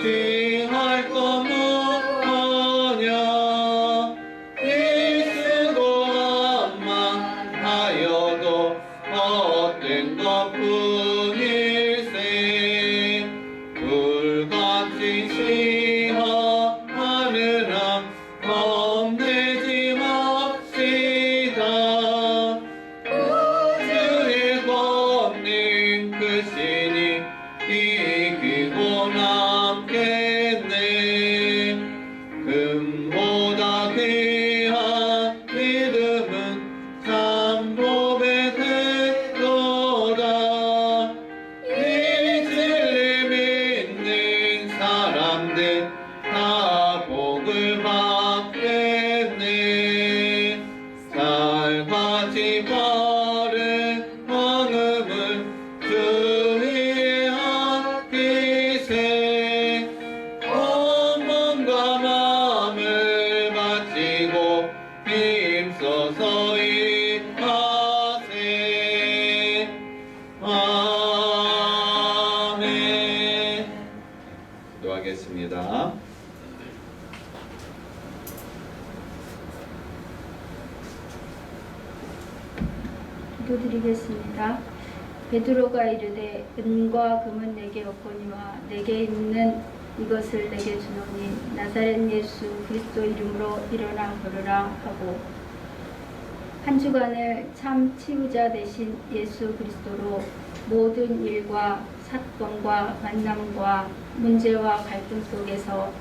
취할 것 무엇냐 일수고만 하여도 헛된 것뿐일세 불같이 시험하느라 겁내지 맙시다 우주의 권능 크시니 이기고 남겠네 금보다 귀한 믿음은 참 복의 택도다 이 진리 믿는 사람들 다 복을 받겠네 살같이 바른 헌음을 주위에 아끼세 온 몸과 마음을 바치고 힘써서 일하세 아멘. 기도하겠습니다. 기도드리겠습니다. 베드로가 이르되 은과 금은 내게 없거니와 내게 있는 이것을 내게 주노니 나사렛 예수 그리스도 이름으로 일어나 걸으라 하고 한 주간을 참 치유자 되신 예수 그리스도로 모든 일과 사건과 만남과 문제와 갈등 속에서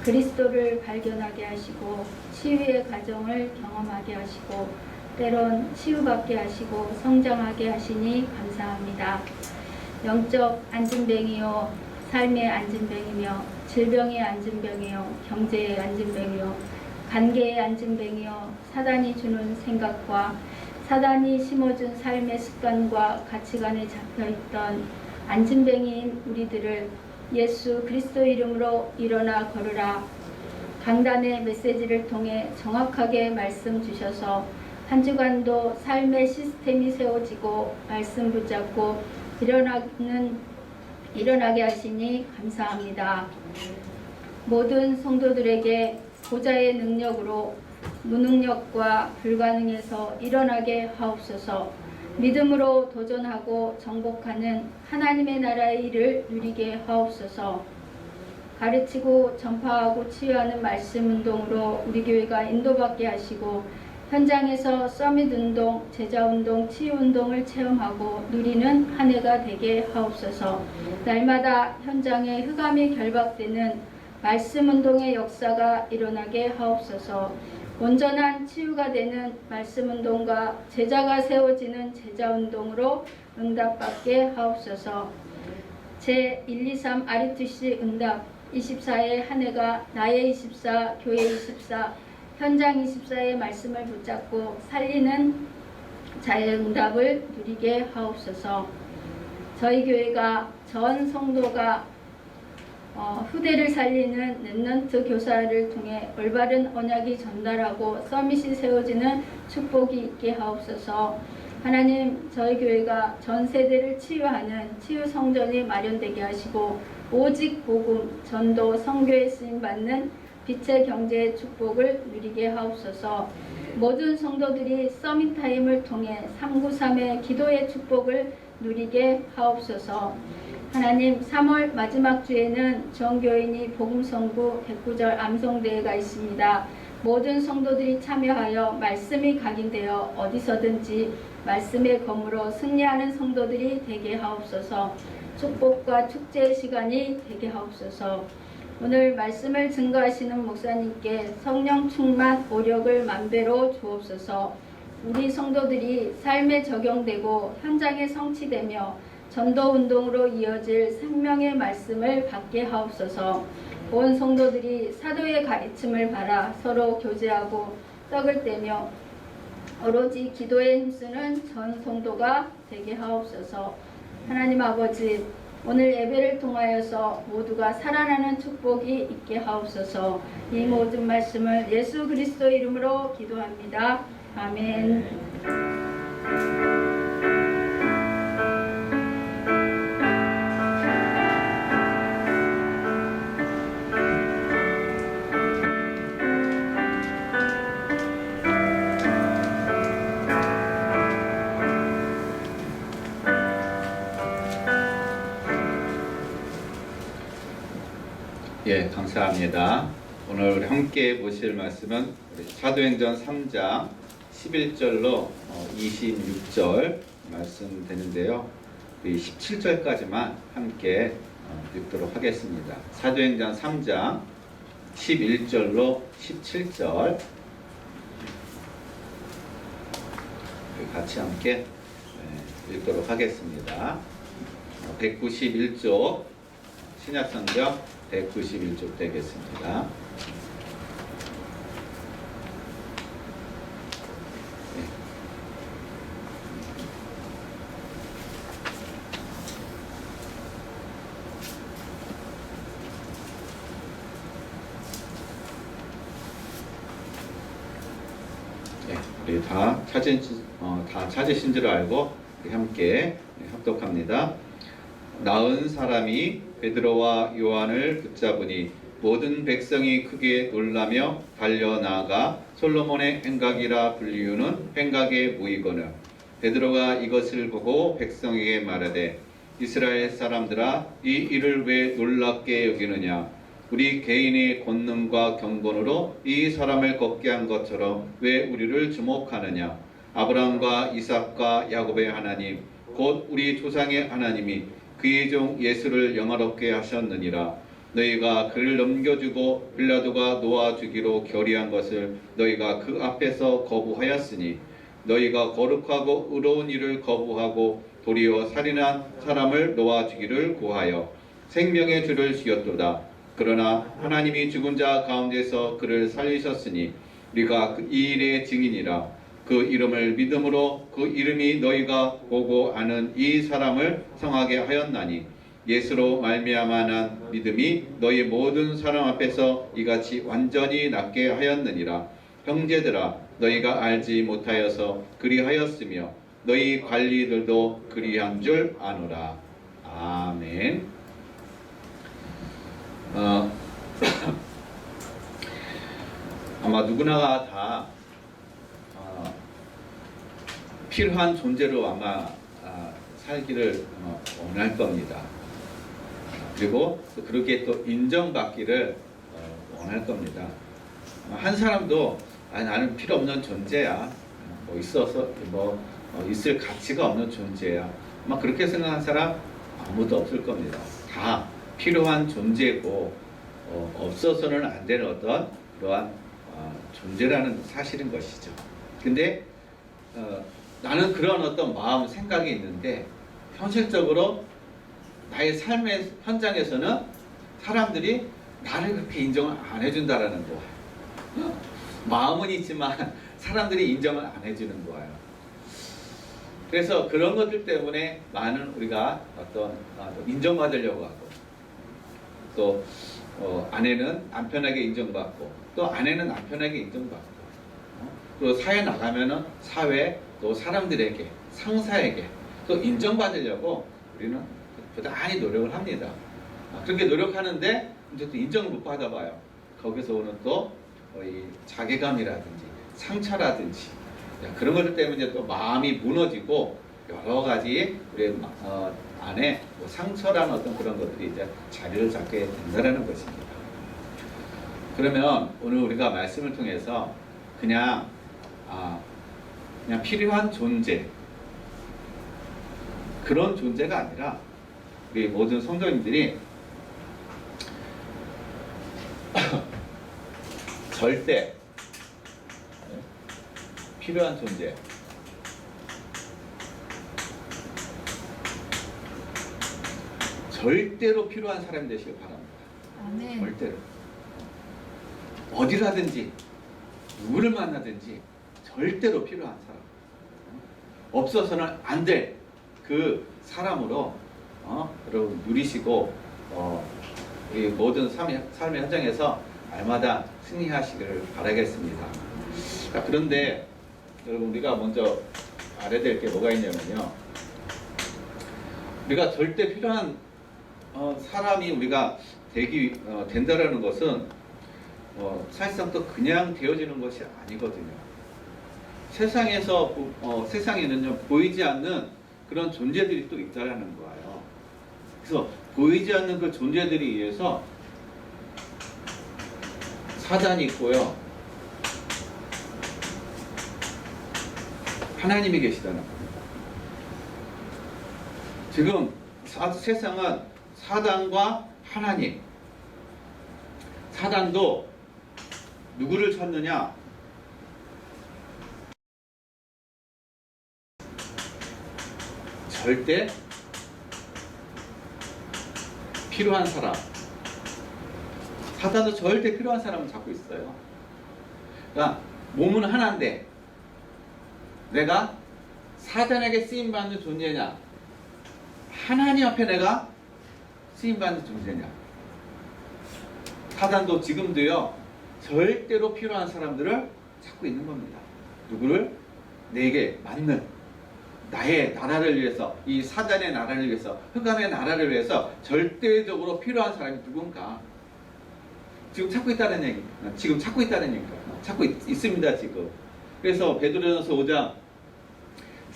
그리스도를 발견하게 하시고 치유의 과정을 경험하게 하시고 때론 치유받게 하시고 성장하게 하시니 감사합니다. 영적 안진뱅이요 삶의 안진뱅이며 질병의 안진뱅이요 경제의 안진뱅이요 관계의 안진뱅이요 사단이 주는 생각과 사단이 심어준 삶의 습관과 가치관에 잡혀있던 안진뱅이인 우리들을 예수 그리스도 이름으로 일어나 걸으라 강단의 메시지를 통해 정확하게 말씀 주셔서 한 주간도 삶의 시스템이 세워지고 말씀 붙잡고 일어나게 하시니 감사합니다. 모든 성도들에게 보좌의 능력으로 무능력과 불가능에서 일어나게 하옵소서. 믿음으로 도전하고 정복하는 하나님의 나라의 일을 누리게 하옵소서. 가르치고 전파하고 치유하는 말씀 운동으로 우리 교회가 인도받게 하시고 현장에서 서밋 운동, 제자 운동, 치유 운동을 체험하고 누리는 한 해가 되게 하옵소서. 날마다 현장에 흑암이 결박되는 말씀 운동의 역사가 일어나게 하옵소서. 온전한 치유가 되는 말씀 운동과 제자가 세워지는 제자 운동으로 응답받게 하옵소서. 제123 RUTC 응답 24의 한 해가 나의 24, 교회 24, 현장 24의 말씀을 붙잡고 살리는 자의 응답을 누리게 하옵소서. 저희 교회가 전 성도가 후대를 살리는 랩넌트 교사를 통해 올바른 언약이 전달하고 서밋이 세워지는 축복이 있게 하옵소서. 하나님, 저희 교회가 전 세대를 치유하는 치유 성전이 마련되게 하시고 오직 복음, 전도, 선교에 쓰임받는 빛의 경제의 축복을 누리게 하옵소서. 모든 성도들이 서밋타임을 통해 393의 기도의 축복을 누리게 하옵소서. 하나님, 3월 마지막 주에는 전교인이 복음성구 109절 암송대회가 있습니다. 모든 성도들이 참여하여 말씀이 각인되어 어디서든지 말씀의 검으로 승리하는 성도들이 되게 하옵소서. 축복과 축제의 시간이 되게 하옵소서. 오늘 말씀을 증거하시는 목사님께 성령 충만 오력을 만배로 주옵소서. 우리 성도들이 삶에 적용되고 현장에 성취되며 전도운동으로 이어질 생명의 말씀을 받게 하옵소서. 온 성도들이 사도의 가르침을 받아 서로 교제하고 떡을 떼며 오로지 기도에 힘쓰는 전 성도가 되게 하옵소서. 하나님 아버지, 오늘 예배를 통하여서 모두가 살아나는 축복이 있게 하옵소서. 이 모든 말씀을 예수 그리스도 이름으로 기도합니다. 아멘. 예, 감사합니다. 오늘 우리 함께 보실 말씀은 우리 사도행전 3장 11절로 26절 말씀 되는데요. 우리 17절까지만 함께 읽도록 하겠습니다. 사도행전 3장 11절로 17절 같이 함께 읽도록 하겠습니다. 191쪽 신약성경 191쪽 되겠습니다. 우리 다 찾으신 줄 알고 우리 함께 합독합니다. 나은 사람이 베드로와 요한을 붙잡으니 모든 백성이 크게 놀라며 달려나가 솔로몬의 행각이라 불리우는 행각에 모이거늘 베드로가 이것을 보고 백성에게 말하되 이스라엘 사람들아 이 일을 왜 놀랍게 여기느냐 우리 개인의 권능과 경건으로 이 사람을 걷게 한 것처럼 왜 우리를 주목하느냐 아브라함과 이삭과 야곱의 하나님 곧 우리 조상의 하나님이 그의 종 예수를 영화롭게 하셨느니라 너희가 그를 넘겨주고 빌라도가 놓아주기로 결의한 것을 너희가 그 앞에서 거부하였으니 너희가 거룩하고 의로운 일을 거부하고 도리어 살인한 사람을 놓아주기를 구하여 생명의 줄을 쥐었도다. 그러나 하나님이 죽은 자 가운데서 그를 살리셨으니 우리가 이 일의 증인이라. 그 이름을 믿음으로 그 이름이 너희가 보고 아는 이 사람을 성하게 하였나니 예수로 말미암아 난 믿음이 너희 모든 사람 앞에서 이같이 완전히 낫게 하였느니라. 형제들아 너희가 알지 못하여서 그리하였으며 너희 관리들도 그리한 줄 아노라. 아멘. 아마 누구나가 다 필요한 존재로 아마 살기를 원할 겁니다. 그리고 또 그렇게 또 인정받기를 원할 겁니다. 한 사람도 나는 필요 없는 존재야. 있을 가치가 없는 존재야. 아마 그렇게 생각하는 사람 아무도 없을 겁니다. 다 필요한 존재고 없어서는 안 되는 어떤 그러한 존재라는 사실인 것이죠. 근데 나는 그런 어떤 마음, 생각이 있는데 현실적으로 나의 삶의 현장에서는 사람들이 나를 그렇게 인정을 안 해준다라는 거예요. 마음은 있지만 사람들이 인정을 안 해주는 거예요. 그래서 그런 것들 때문에 많은 우리가 어떤 인정받으려고 하고 또 아내는 남편에게 인정받고 또 아내는 남편에게 인정받고 또 사회 나가면은 사회 또 사람들에게 상사에게 또 인정받으려고 우리는 부단히 노력을 합니다. 그렇게 노력하는데 이제 또 인정을 못 받아봐요. 거기서 오는 또 이 자괴감이라든지 상처라든지 그런 것들 때문에 또 마음이 무너지고 여러 가지 우리 안에 상처라는 어떤 그런 것들이 이제 자리를 잡게 된다는 것입니다. 그러면 오늘 우리가 말씀을 통해서 그냥 필요한 존재 그런 존재가 아니라 우리 모든 성도님들이 절대 필요한 존재 절대로 필요한 사람이 되시길 바랍니다. 아멘. 절대로 어디라든지 누구를 만나든지 절대로 필요한 사람 없어서는 안 될 그 사람으로 여러분 누리시고 이 모든 삶의 현장에서 날마다 승리하시기를 바라겠습니다. 그런데 여러분 우리가 먼저 알아야 될 게 뭐가 있냐면요. 우리가 절대 필요한 사람이 우리가 된다라는 것은 사실상 또 그냥 되어지는 것이 아니거든요. 세상에는요 보이지 않는 그런 존재들이 또 있다라는 거예요. 그래서 보이지 않는 그 존재들에 의해서 사단이 있고요. 하나님이 계시다는 겁니다. 지금 세상은 사단과 하나님. 사단도 누구를 찾느냐? 절대 필요한 사람. 사단도 절대 필요한 사람을 찾고 있어요. 그러니까 몸은 하나인데 내가 사단에게 쓰임받는 존재냐, 하나님 앞에 내가 쓰임받는 존재냐. 사단도 지금도요 절대로 필요한 사람들을 찾고 있는 겁니다. 누구를? 내게 맞는, 나의 나라를 위해서, 이 사단의 나라를 위해서, 흑암의 나라를 위해서 절대적으로 필요한 사람이 누군가. 지금 찾고 있다는 얘기, 지금 찾고 있다는 얘기가 찾고 있습니다 지금. 그래서 베드로전서 5장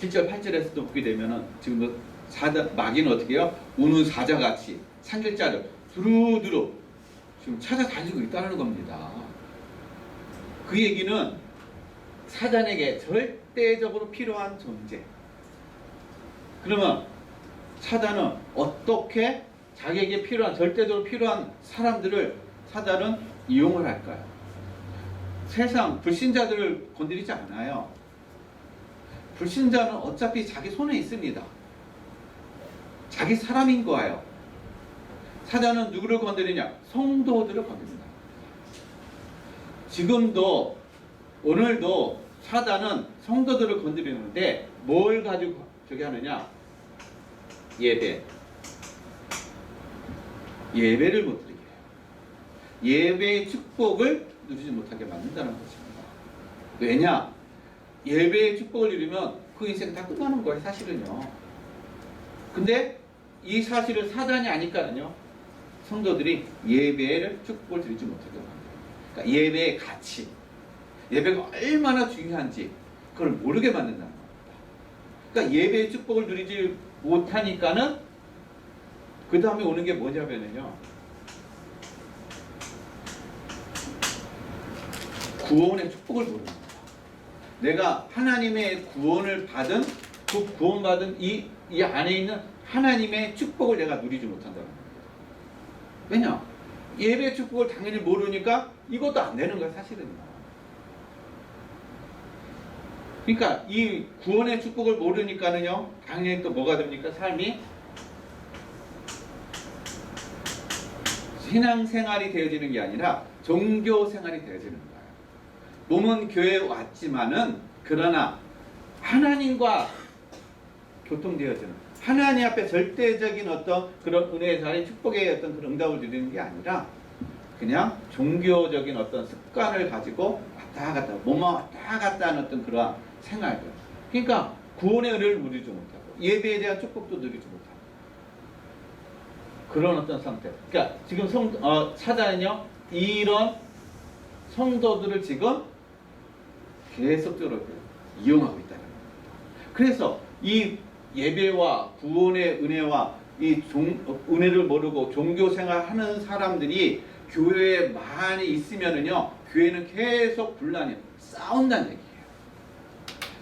7절 8절에서도 보게 되면은 지금도 사단, 마귀는 어떻게 해요? 우는 사자같이 산길자를 두루두루 지금 찾아다니고 있다는 겁니다. 그 얘기는 사단에게 절대적으로 필요한 존재. 그러면 사단은 어떻게 자기에게 필요한, 절대적으로 필요한 사람들을 사단은 이용을 할까요? 세상 불신자들을 건드리지 않아요. 불신자는 어차피 자기 손에 있습니다. 자기 사람인 거예요. 사단은 누구를 건드리냐? 성도들을 건드립니다. 지금도, 오늘도 사단은 성도들을 건드리는데 뭘 가지고 저기 하느냐? 예배. 예배를 못 드리게 해요. 예배의 축복을 누리지 못하게 만든다는 것입니다. 왜냐? 예배의 축복을 누리면 그 인생 다 끝나는 거예요, 사실은요. 근데 이 사실을 사단이 아니까는요, 성도들이 예배를 축복을 드리지 못하게 만들어요. 그러니까 예배의 가치, 예배가 얼마나 중요한지 그걸 모르게 만든다는 겁니다. 그러니까 예배의 축복을 누리지 못하니까는 그 다음에 오는 게 뭐냐면요, 구원의 축복을 모르는 거예요. 내가 하나님의 구원을 받은, 그 구원받은 이 안에 있는 하나님의 축복을 내가 누리지 못한다는 거예요. 왜냐? 예배의 축복을 당연히 모르니까 이것도 안 되는 거예요, 사실은요. 그러니까 이 구원의 축복을 모르니까는요, 당연히 또 뭐가 됩니까? 삶이 신앙생활이 되어지는 게 아니라 종교생활이 되어지는 거예요. 몸은 교회에 왔지만은, 그러나 하나님과 교통되어지는, 하나님 앞에 절대적인 어떤 그런 은혜의 자리, 축복의 어떤 그런 응답을 드리는 게 아니라 그냥 종교적인 어떤 습관을 가지고 왔다 갔다, 몸만 왔다 갔다 하는 어떤 그러한 생활들. 그러니까 구원의 은혜를 누리지 못하고 예배에 대한 축복도 누리지 못하고 그런 어떤 상태. 그러니까 지금 사단은요, 이런 성도들을 지금 계속적으로 이용하고 있다는 겁니다. 그래서 이 예배와 구원의 은혜와 이 은혜를 모르고 종교생활 하는 사람들이 교회에 많이 있으면은요, 교회는 계속 분란이, 싸운다는 얘기예요.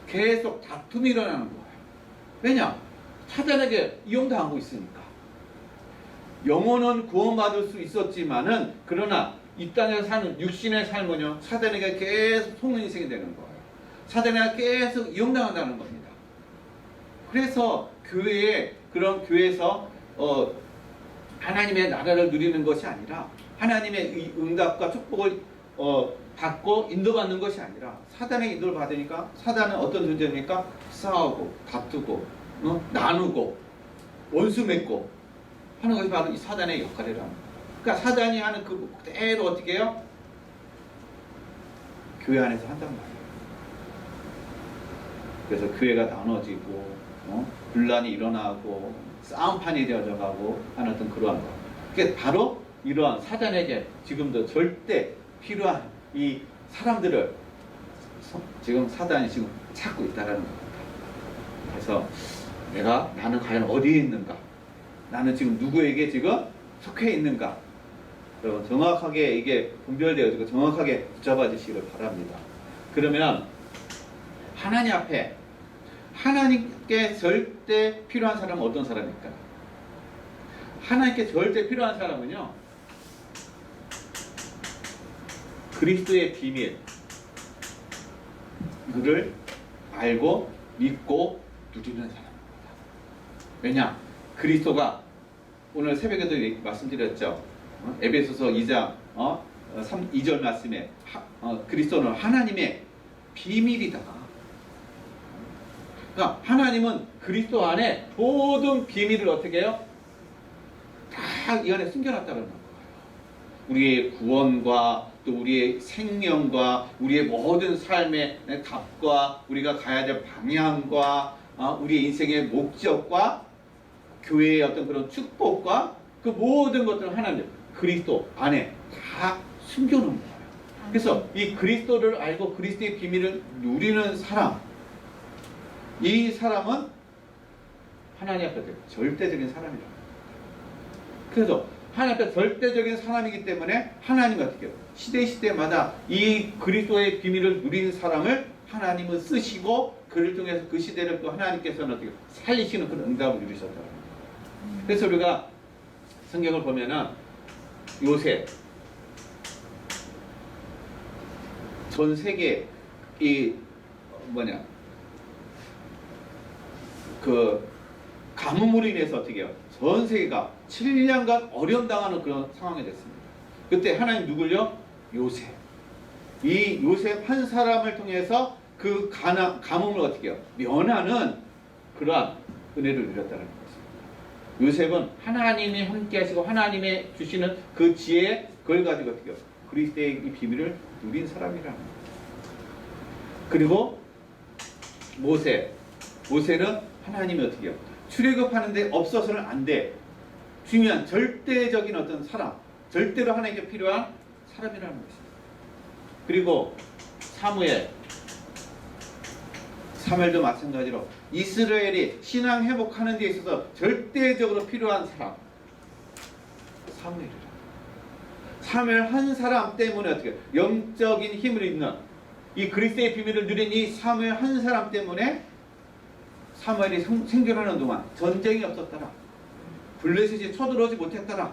계속 다툼이 일어나는 거예요. 왜냐? 사단에게 이용당하고 있으니까. 영혼은 구원받을 수 있었지만은, 그러나 이 땅에서 사는 육신의 삶은요, 사단에게 계속 속는 인생이 되는 거예요. 사단에게 계속 이용당한다는 겁니다. 그래서 교회에, 그런 교회에서 하나님의 나라를 누리는 것이 아니라, 하나님의 응답과 축복을 받고 인도받는 것이 아니라 사단의 인도를 받으니까, 사단은 어떤 존재입니까? 싸우고 다투고 나누고 원수 맺고 하는 것이 바로 이 사단의 역할이라는 거예요. 그러니까 사단이 하는 그 그대로 어떻게 해요? 교회 안에서 한단 말이에요. 그래서 교회가 나눠지고 분란이 일어나고 싸움판이 되어져 가고 하는 어떤 그러한 것. 그게 바로 이러한 사단에게 지금도 절대 필요한 이 사람들을 지금 사단이 지금 찾고 있다는 겁니다. 그래서 나는 과연 어디에 있는가? 나는 지금 누구에게 지금 속해 있는가? 여러분 정확하게 이게 분별되어지고 정확하게 붙잡아 주시기를 바랍니다. 그러면 하나님 앞에 하나님께 절대 필요한 사람은 어떤 사람일까요? 하나님께 절대 필요한 사람은요, 그리스도의 비밀을 알고 믿고 누리는 사람입니다. 왜냐? 그리스도가 오늘 새벽에도 말씀드렸죠. 에베소서 2장 2절 말씀에 그리스도는 하나님의 비밀이다. 그러니까 하나님은 그리스도 안에 모든 비밀을 어떻게 해요? 다 이 안에 숨겨놨다는 거예요. 우리의 구원과 또 우리의 생명과 우리의 모든 삶의 답과 우리가 가야 될 방향과 우리의 인생의 목적과 교회의 어떤 그런 축복과 그 모든 것들을 하나님 그리스도 안에 다 숨겨놓은 거예요. 그래서 이 그리스도를 알고 그리스도의 비밀을 누리는 사람, 이 사람은 하나님 앞에 절대적인 사람이라고. 그래서 하나님 앞에 절대적인 사람이기 때문에 하나님이 어떻게 해요? 시대마다 이 그리스도의 비밀을 누리는 사람을 하나님은 쓰시고 그를 통해서 그 시대를 또 하나님께서는 어떻게 살리시는 그런 응답을 누리셨다는 거예요. 그래서 우리가 성경을 보면은 요새 전 세계 그 가뭄으로 인해서 어떻게 해요? 전 세계가 7년간 어려움 당하는 그런 상황이 됐습니다. 그때 하나님 누굴요? 요셉. 이 요셉 한 사람을 통해서 그 가뭄을 어떻게 해요? 면하는 그러한 은혜를 누렸다는 것입니다. 요셉은 하나님이 함께 하시고 하나님의 주시는 그 지혜, 그걸 가지고 어떻게 해요? 그리스도의 이 비밀을 누린 사람이라는 거예요. 그리고 모세는 하나님이 어떻게 해요? 출애굽하는데 없어서는 안 돼. 중요한 절대적인 어떤 사람, 절대로 하나님께 필요한 사람이라는 것입니다. 그리고 사무엘도 마찬가지로 이스라엘이 신앙 회복하는 데 있어서 절대적으로 필요한 사람, 사무엘 한 사람 때문에 어떻게 영적인 힘을 입는 이 그리스도의 비밀을 누린 이 사무엘 한 사람 때문에 사무엘이 생존하는 동안 전쟁이 없었더라. 블레셋이 쳐들어오지 못했더라.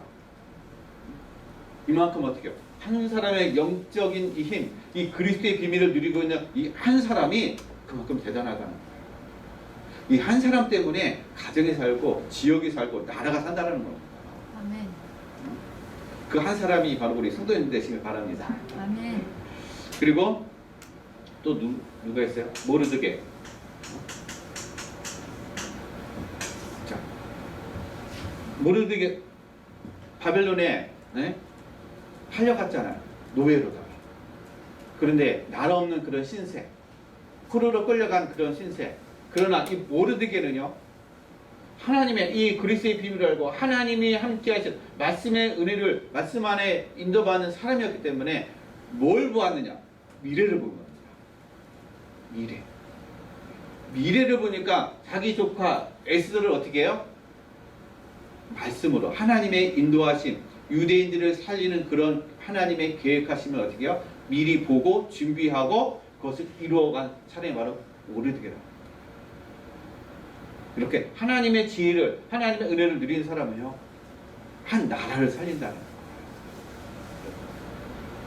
이만큼 어떻게 해요? 한 사람의 영적인 이 힘, 이 그리스도의 비밀을 누리고 있는 이 한 사람이 그만큼 대단하다는 거예요. 이 한 사람 때문에 가정이 살고 지역이 살고 나라가 산다는 겁니다. 아멘. 그 한 사람이 바로 우리 성도님 되시길 바랍니다. 아멘. 그리고 또 누가 있어요? 모르드게. 자, 모르드게 바벨론에 팔려갔잖아요. 노예로다가. 그런데 나라 없는 그런 신세, 포로로 끌려간 그런 신세. 그러나 이 모르드게는요, 하나님의 이 그리스도의 비밀을 알고 하나님이 함께 하신 말씀의 은혜를 말씀 안에 인도받는 사람이었기 때문에 뭘 보았느냐? 미래를 본 겁니다. 미래를 보니까 자기 조카 에스더를 어떻게 해요? 말씀으로 하나님의 인도하심, 유대인들을 살리는 그런 하나님의 계획하심을 어떻게 해요? 미리 보고 준비하고 그것을 이루어간 사람이 바로 모르드게라. 이렇게 하나님의 지혜를, 하나님의 은혜를 누린 사람은요, 한 나라를 살린다는 거예요.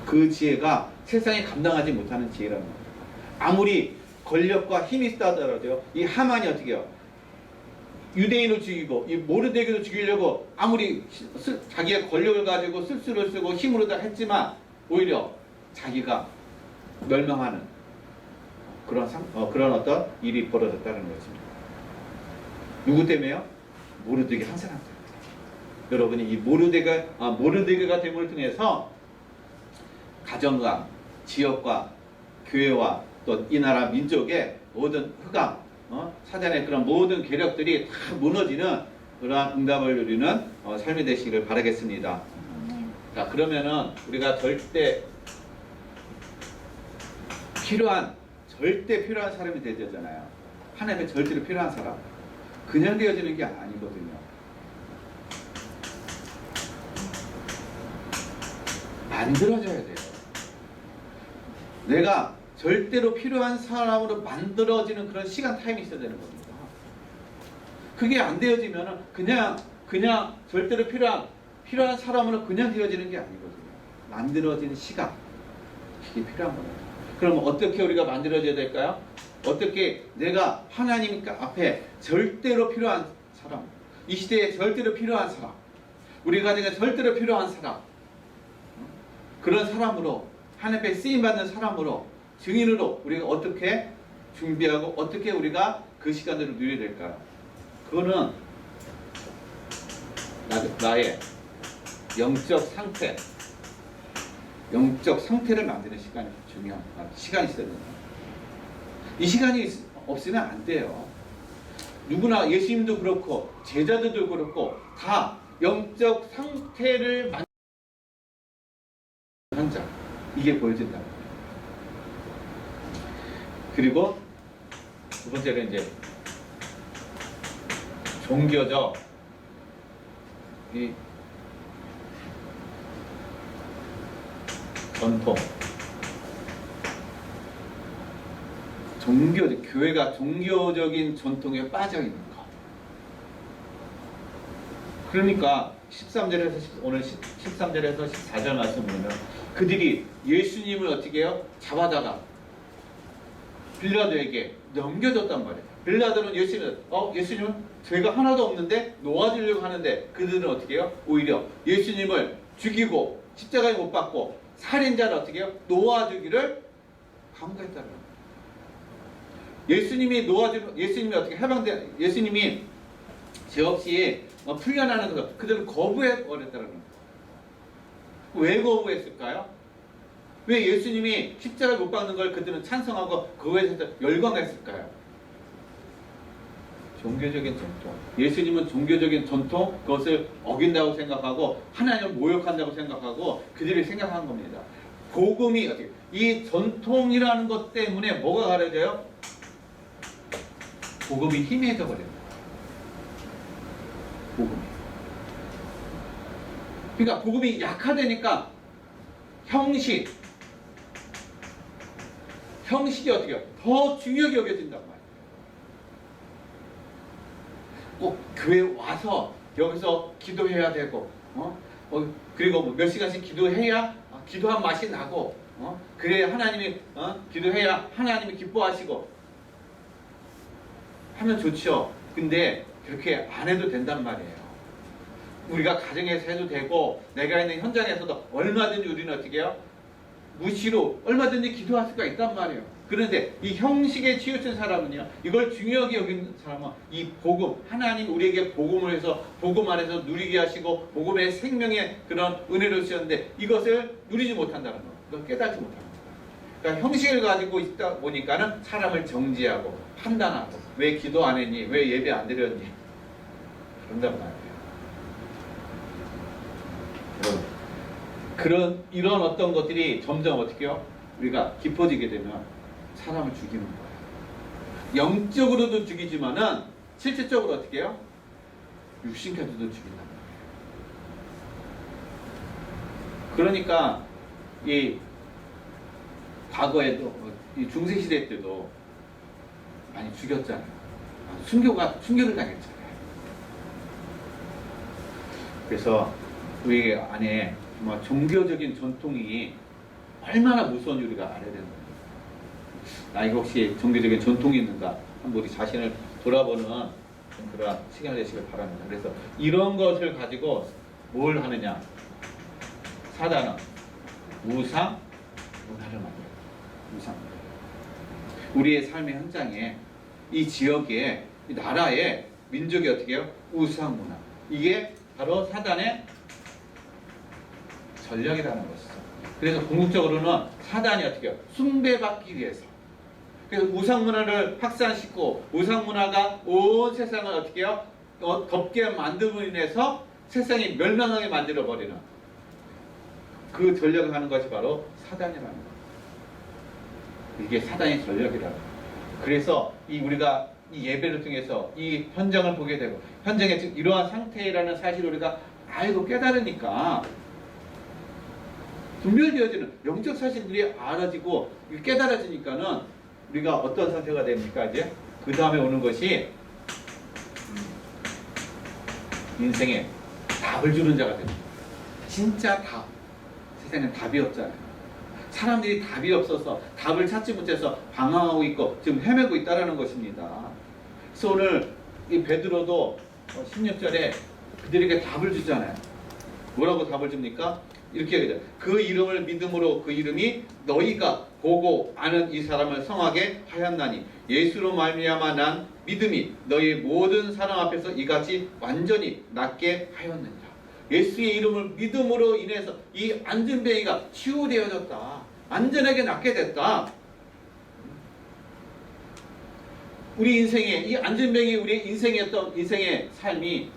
그 지혜가 세상에 감당하지 못하는 지혜라는 거예요. 아무리 권력과 힘이 있다 하더라도요, 이 하만이 어떻게 해요? 유대인을 죽이고 이 모르드게를 죽이려고 아무리 자기의 권력을 가지고 술수를 쓰고 힘으로 다 했지만 오히려 자기가 멸망하는 그런 어떤 일이 벌어졌다는 것입니다. 누구 때문에요? 모르드게 한 사람 때문에. 여러분이 이 모르드게가 됨을 통해서 가정과 지역과 교회와 또 이 나라 민족의 모든 흑암, 사단의 그런 모든 계력들이 다 무너지는 그러한 응답을 누리는 삶이 되시기를 바라겠습니다. 자, 그러면은 우리가 절대 필요한 사람이 되잖아요. 하나님의 절대로 필요한 사람. 그냥 되어지는 게 아니거든요. 만들어져야 돼요. 내가 절대로 필요한 사람으로 만들어지는 그런 시간 타임이 있어야 되는 겁니다. 그게 안 되어지면 그냥 절대로 필요한 사람으로 그냥 되어지는 게 아니거든요. 만들어지는 시간, 이게 필요한 겁니다. 그럼 어떻게 우리가 만들어져야 될까요? 어떻게 내가 하나님 앞에 절대로 필요한 사람, 이 시대에 절대로 필요한 사람, 우리 가정에 절대로 필요한 사람, 그런 사람으로, 하나님 앞에 쓰임받는 사람으로, 증인으로 우리가 어떻게 준비하고 어떻게 우리가 그 시간들을 누려야 될까요? 그거는 나의 영적 상태를 만드는 시간이 중요한 시간이 있어야 됩니다. 이 시간이 없으면 안 돼요. 누구나 예수님도 그렇고 제자들도 그렇고 다 영적 상태를 만드는 현장, 이게 보여진다. 그리고 두 번째는 이제 종교적 이 전통, 교회가 종교적인 전통에 빠져 있는 것. 그러니까 13절에서 오늘 13절에서 14절 말씀 보면 그들이 예수님을 어떻게 해요? 잡아다가 빌라도에게 넘겨줬단 말이에요. 빌라도는 예수님은 죄가 하나도 없는데 놓아주려고 하는데 그들은 어떻게 해요? 오히려 예수님을 죽이고 십자가에 못 박고 살인자를 어떻게 해요? 놓아주기를 강구했다는 거예요. 예수님이 어떻게 예수님이 죄 없이 풀려나는 것을 그들은 거부해 버렸다는 거예요. 왜 거부했을까요? 왜 예수님이 십자가에 못 박는 걸 그들은 찬성하고 그거에 대해서 열광했을까요? 종교적인 전통. 예수님은 종교적인 전통, 그것을 어긴다고 생각하고 하나님을 모욕한다고 생각하고 그들이 생각한 겁니다. 복음이 어떻게 이 전통이라는 것 때문에 뭐가 가려져요? 복음이 희미해져 버립니다. 복음이. 그러니까 복음이 약화되니까 형식이 어떻게 해요? 더 중요하게 여겨진단 말이에요. 꼭 교회 와서 여기서 기도해야 되고, 그리고 몇 시간씩 기도해야 기도한 맛이 나고, 그래야 하나님이 기도해야 하나님이 기뻐하시고 하면 좋죠. 근데 그렇게 안 해도 된단 말이에요. 우리가 가정에서 해도 되고 내가 있는 현장에서도 얼마든지 우리는 어떻게 해요? 무시로 얼마든지 기도할 수가 있단 말이에요. 그런데 이 형식에 치우친 사람은요, 이걸 중요하게 여기는 사람은 이 복음, 하나님 우리에게 복음을 해서 복음 안에서 누리게 하시고 복음의 생명의 그런 은혜를 주셨는데 이것을 누리지 못한다는 거, 이걸 깨닫지 못하는 거예요. 그러니까 형식을 가지고 있다 보니까는 사람을 정지하고 판단하고 왜 기도 안 했니? 왜 예배 안 드렸니? 그런단 말이에요. 이런 어떤 것들이 점점 어떻게 해요? 우리가 깊어지게 되면 사람을 죽이는 거예요. 영적으로도 죽이지만은 실질적으로 어떻게 해요? 육신까지도 죽인단 말이에요. 그러니까 이 과거에도 이 중세시대 때도 많이 죽였잖아요. 순교를 당했잖아요. 그래서 우리 안에 정말 종교적인 전통이 얼마나 무서운 우리가 알아야 되는 거예요. 나에게 혹시 종교적인 전통이 있는가? 한번 우리 자신을 돌아보는 그런 시간이 되시길 바랍니다. 그래서 이런 것을 가지고 뭘 하느냐? 사단은 우상 문화를 만들어요. 우상 문화. 우리의 삶의 현장에 이 지역에 이 나라에 민족이 어떻게 해요? 우상 문화. 이게 바로 사단의 전략이라는 것이죠. 그래서 궁극적으로는 사단이 어떻게 해요? 숭배받기 위해서. 그래서 우상 문화를 확산시키고 우상 문화가 온 세상을 어떻게 해요? 덮게 만듦으로 인해서 세상이 멸망하게 만들어버리는 그 전략을 하는 것이 바로 사단이라는 거예요. 이게 사단의 전략이라는 거예요. 그래서 우리가 이 예배를 통해서 이 현장을 보게 되고 현장에 지금 이러한 상태라는 사실을 우리가 알고 깨달으니까 분별되어지는 영적 사실들이 알아지고 깨달아지니까는 우리가 어떤 상태가 됩니까? 이제 그 다음에 오는 것이 인생에 답을 주는 자가 됩니다. 진짜 답. 세상엔 답이 없잖아요. 사람들이 답이 없어서 답을 찾지 못해서 방황하고 있고 지금 헤매고 있다는 것입니다. 그래서 오늘 이 베드로도 16절에 그들에게 답을 주잖아요. 뭐라고 답을 줍니까? 이렇게 얘기해요. 그 이름을 믿음으로 그 이름이 너희가 보고 아는 이 사람을 성하게 하였나니 예수로 말미암아 난 믿음이 너희 모든 사람 앞에서 이같이 완전히 낫게 하였느니라. 예수의 이름을 믿음으로 인해서 이 안진뱅이가 치유되어졌다. 안전하게 낫게 됐다. 우리 인생에 이 안진뱅이 우리 인생의 삶이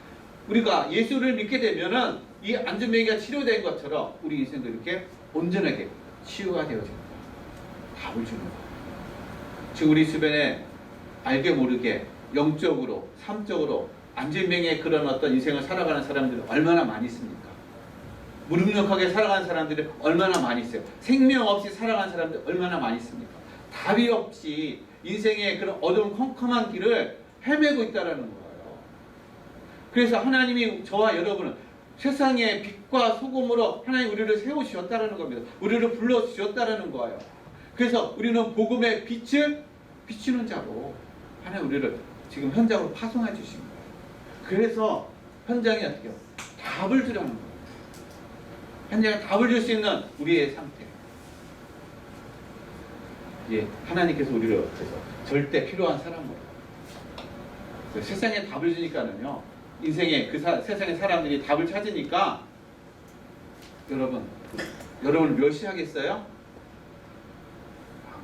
우리가 예수를 믿게 되면은 이 안진뱅이가 치료된 것처럼 우리 인생도 이렇게 온전하게 치유가 되어진다. 답을 주는 거예요. 지금 우리 주변에 알게 모르게 영적으로 삶적으로 안진뱅이의 그런 어떤 인생을 살아가는 사람들이 얼마나 많이 있습니까? 무능력하게 살아가는 사람들이 얼마나 많이 있어요. 생명 없이 살아가는 사람들이 얼마나 많이 있습니까? 답이 없이 인생의 그런 어두운 컴컴한 길을 헤매고 있다는 거예요. 그래서 하나님이 저와 여러분은 세상의 빛과 소금으로 하나님 우리를 세우셨다는 겁니다. 우리를 불러주셨다는 거예요. 그래서 우리는 복음의 빛을 비추는 자로 하나님 우리를 지금 현장으로 파송해 주신 거예요. 그래서 현장에 어떻게 해요? 답을 주라는 거예요. 현장에 답을 줄 수 있는 우리의 상태. 예, 하나님께서 우리를 그래서 절대 필요한 사람으로 세상에 답을 주니까는요, 인생에 세상의 사람들이 답을 찾으니까 여러분을 멸시하겠어요?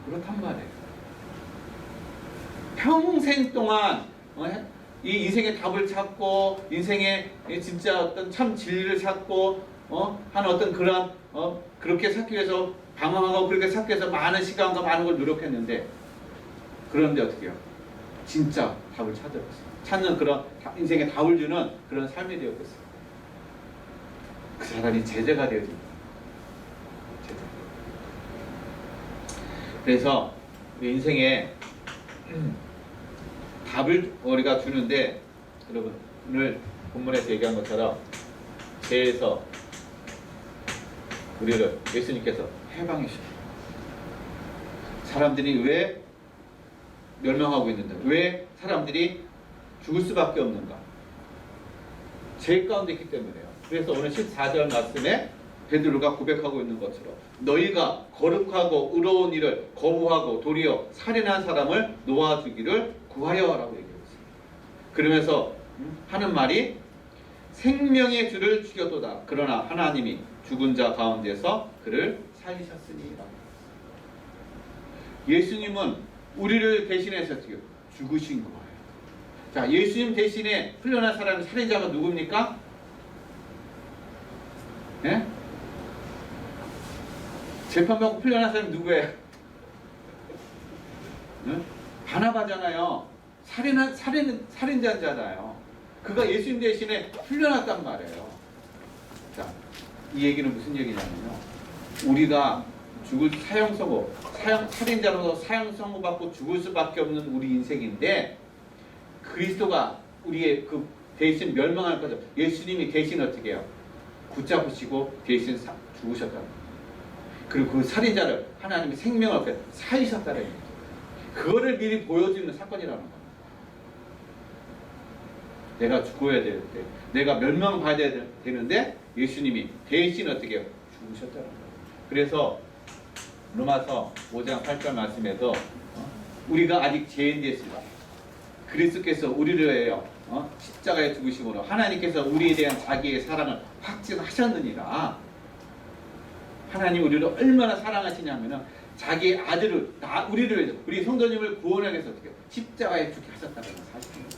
그렇단 말이에요. 평생 동안 이 인생의 답을 찾고 인생의 진짜 어떤 참 진리를 찾고 하는 어떤 그런 그렇게 찾기 위해서 방황하고 그렇게 찾기 위해서 많은 시간과 많은 걸 노력했는데, 그런데 어떻게 해요? 진짜 답을 찾는 그런 인생의 답을 주는 그런 삶이 되었겠어요. 그 사람이 제자가 되어집니다. 제자. 그래서 우리 인생에 답을 우리가 주는데, 여러분 오늘 본문에서 얘기한 것처럼 죄에서 우리를 예수님께서 해방해 주셨다. 사람들이 왜 멸망하고 있는가? 왜 사람들이 죽을 수밖에 없는가? 죄 가운데 있기 때문에요. 그래서 오늘 14절 말씀에 베드로가 고백하고 있는 것처럼 너희가 거룩하고 의로운 일을 거부하고 도리어 살인한 사람을 놓아주기를 구하여라고 얘기했어요. 그러면서 하는 말이 생명의 주를 죽였도다. 그러나 하나님이 죽은 자 가운데서 그를 살리셨으니라. 예수님은 우리를 대신해서 죽으신 거예요. 자, 예수님 대신에 풀려난 사람이 살인자가 누굽니까? 예? 재판받고 풀려난 사람이 누구예요? 예? 바나바잖아요. 살인자잖아요. 그가 예수님 대신에 풀려났단 말이에요. 자, 이 얘기는 무슨 얘기냐면요, 우리가 죽을 살인자로서 사형 선고 받고 죽을 수밖에 없는 우리 인생인데, 그리스도가 우리의 그 대신 멸망할 거죠. 예수님이 대신 어떻게 해요? 붙잡으시고 대신 죽으셨다는 거예요. 그리고 그 살인자를 하나님이 생명을 살리셨다는 거예요. 그거를 미리 보여주는 사건이라는 거예요. 내가 죽어야 될 때, 내가 멸망받아야 되는데 예수님이 대신 어떻게 해요? 죽으셨다는 거예요. 그래서 로마서 5장 8절 말씀에도 우리가 아직 죄인 됐으나 그리스도께서 우리를 해요 십자가에 죽으심으로 하나님께서 우리에 대한 자기의 사랑을 확증하셨느니라. 하나님 우리를 얼마나 사랑하시냐면은 자기의 아들을 우리 성도님을 구원하기 위해서 어떻게 십자가에 죽게 하셨다는 사실입니다.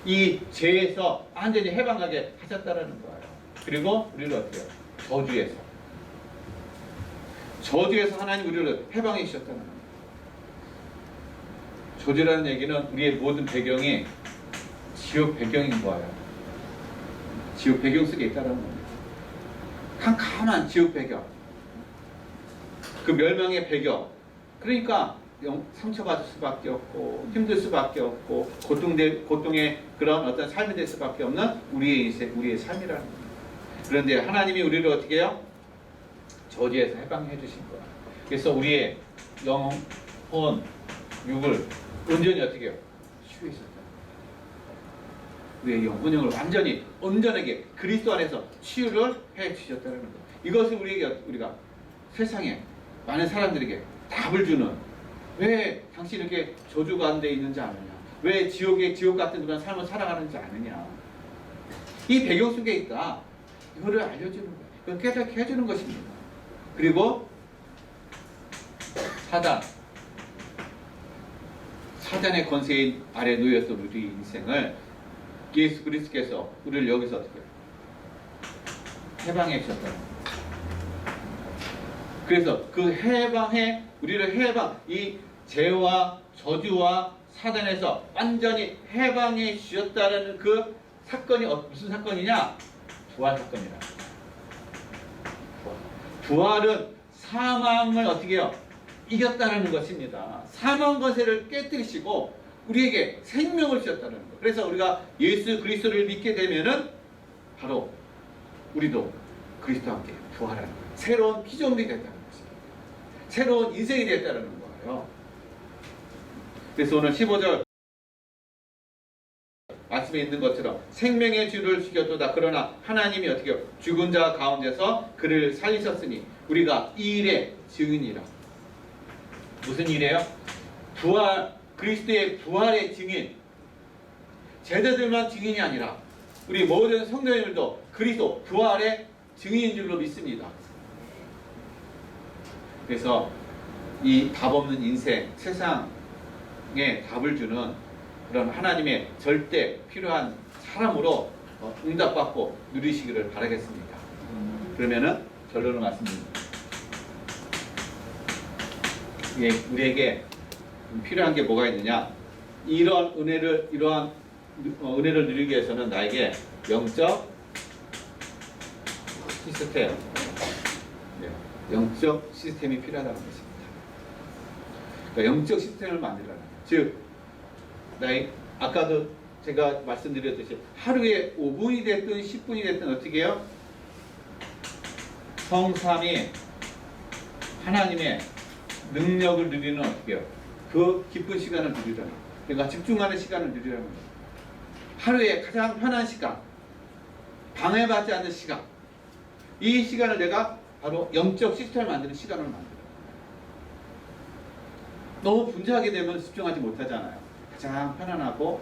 이 죄에서 완전히 해방하게 하셨다는 거예요. 그리고 우리를 어떻게 해요? 저주에서 하나님 우리를 해방해 주셨다는 겁니다. 저주라는 얘기는 우리의 모든 배경이 지옥 배경인 거예요. 지옥 배경 속에 있다는 겁니다. 캄캄한 지옥 배경. 그 멸망의 배경. 그러니까 상처받을 수밖에 없고 힘들 수밖에 없고 고통의 그런 어떤 삶이 될 수밖에 없는 우리의 인생, 우리의 삶이라는 겁니다. 그런데 하나님이 우리를 어떻게 해요? 저주에서 해방해 주신 거야. 그래서 우리의 영혼, 육을 온전히 어떻게 해요? 치유했었다. 우리의 영혼을 완전히 온전하게 그리스도 안에서 치유를 해 주셨다는 거. 이것을 우리가 세상에 많은 사람들에게 답을 주는, 왜 당신 이렇게 저주 가운데 있는지 아느냐? 왜 지옥 같은 그런 삶을 살아가는지 아느냐? 이 배경 속에 있다. 이거를 알려주는 거예요. 이걸 깨닫게 해주는 것입니다. 그리고 사단의 권세 아래 놓였던 우리 인생을 예수 그리스도께서 우리를 여기서 어떻게 해방해 주셨다는 거예요. 그래서 그 우리를 이 죄와 저주와 사단에서 완전히 해방해 주셨다는 그 사건이 무슨 사건이냐? 부활 사건이다. 부활은 사망을 어떻게 해요? 이겼다는 것입니다. 사망 권세를 깨뜨리시고 우리에게 생명을 주셨다는 것. 그래서 우리가 예수 그리스도를 믿게 되면은 바로 우리도 그리스도와 함께 부활하는 거예요. 새로운 피조물이 됐다는 것입니다. 새로운 인생이 됐다는 거예요. 그래서 오늘 15절 말씀에 있는 것처럼 생명의 주를 죽였도다. 그러나 하나님이 어떻게 해요? 죽은 자 가운데서 그를 살리셨으니 우리가 이 일의 증인이라. 무슨 일이에요? 그리스도의 부활의 증인. 제자들만 증인이 아니라 우리 모든 성도님들도 그리스도 부활의 증인인 줄로 믿습니다. 그래서 이 답 없는 인생, 세상에 답을 주는 그런 하나님의 절대 필요한 사람으로 응답받고 누리시기를 바라겠습니다. 그러면은 결론을 말씀드립니다. 우리에게 필요한 게 뭐가 있느냐? 이러한 은혜를 누리기 위해서는 나에게 영적 시스템이 필요하다는 것입니다. 그러니까 영적 시스템을 만들어라. 즉, 아까도 제가 말씀드렸듯이 하루에 5분이 됐든 10분이 됐든 어떻게 해요? 성삼위 하나님의 능력을 누리는 어떻게 해요? 그 기쁜 시간을 누리라는 거예요. 그러니까 집중하는 시간을 누리라는 거예요. 하루에 가장 편한 시간, 방해받지 않는 시간, 이 시간을 내가 바로 영적 시스템을 만드는 시간을 만들어요. 너무 분주하게 되면 집중하지 못하잖아요. 가장 편안하고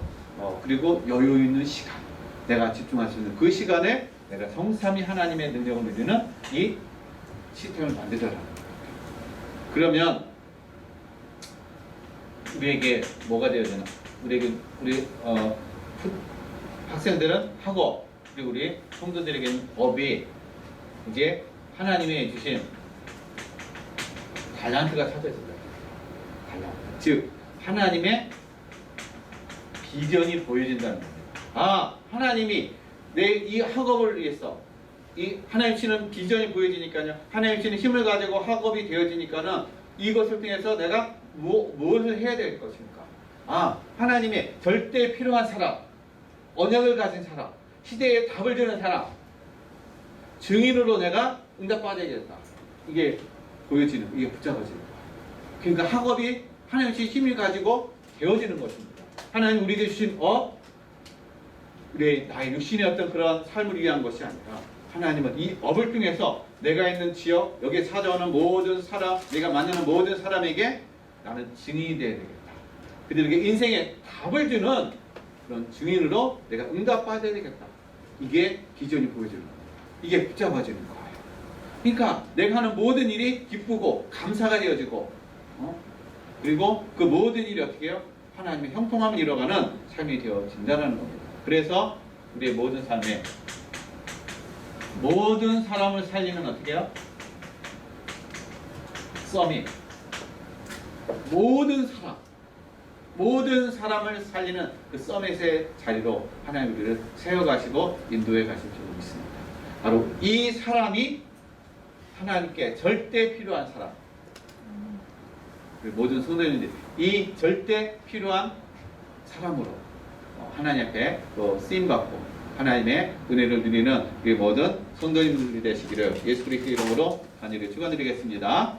그리고 여유 있는 시간, 내가 집중할 수 있는 그 시간에 내가 성삼위 하나님의 능력을 누리는 이 시스템을 만들어라. 그러면 우리에게 뭐가 되어야 되나? 우리 학생들은 학업, 그리고 우리 성도들에게는 업이 이제 하나님이 주신 달란트가 찾아졌다. 달란트. 즉 하나님의 비전이 보여진다는 거예요. 하나님이 내 이 학업을 위해서 하나님 주시는 비전이 보여지니까요. 하나님 주시는 힘을 가지고 학업이 되어지니까는 이것을 통해서 내가 무엇을 해야 될 것입니까? 하나님의 절대 필요한 사람, 언약을 가진 사람, 시대에 답을 주는 사람, 증인으로 내가 응답받아야겠다. 이게 보여지는, 이게 붙잡아지는 거예요. 그러니까 학업이 하나님 주신 힘을 가지고 되어지는 것입니다. 하나님 우리에게 주신 나의 육신의 어떤 그런 삶을 위한 것이 아니라 하나님은 이 업을 통해서 내가 있는 지역, 여기에 찾아오는 모든 사람, 내가 만나는 모든 사람에게 나는 증인이 되어야 되겠다. 그들에게 인생의 답을 주는 그런 증인으로 내가 응답받아야 되겠다. 이게 비전이 보여지는 거예요. 이게 붙잡아지는 거예요. 그러니까 내가 하는 모든 일이 기쁘고 감사가 되어지고 그리고 그 모든 일이 어떻게 해요? 하나님의 형통함을 이뤄가는 삶이 되어진다는 겁니다. 그래서 우리의 모든 삶에 모든 사람을 살리는 어떻게 해요? 서밋. 모든 사람을 살리는 그 서밋의 자리로 하나님 우리를 세워가시고 인도해 가실 줄 믿습니다. 바로 이 사람이 하나님께 절대 필요한 사람, 우리 모든 성도님들 이 절대 필요한 사람으로 하나님 앞에 또 쓰임 받고 하나님의 은혜를 누리는 우리 모든 성도님들이 되시기를 예수 그리스도 이름으로 간절히 축원드리겠습니다.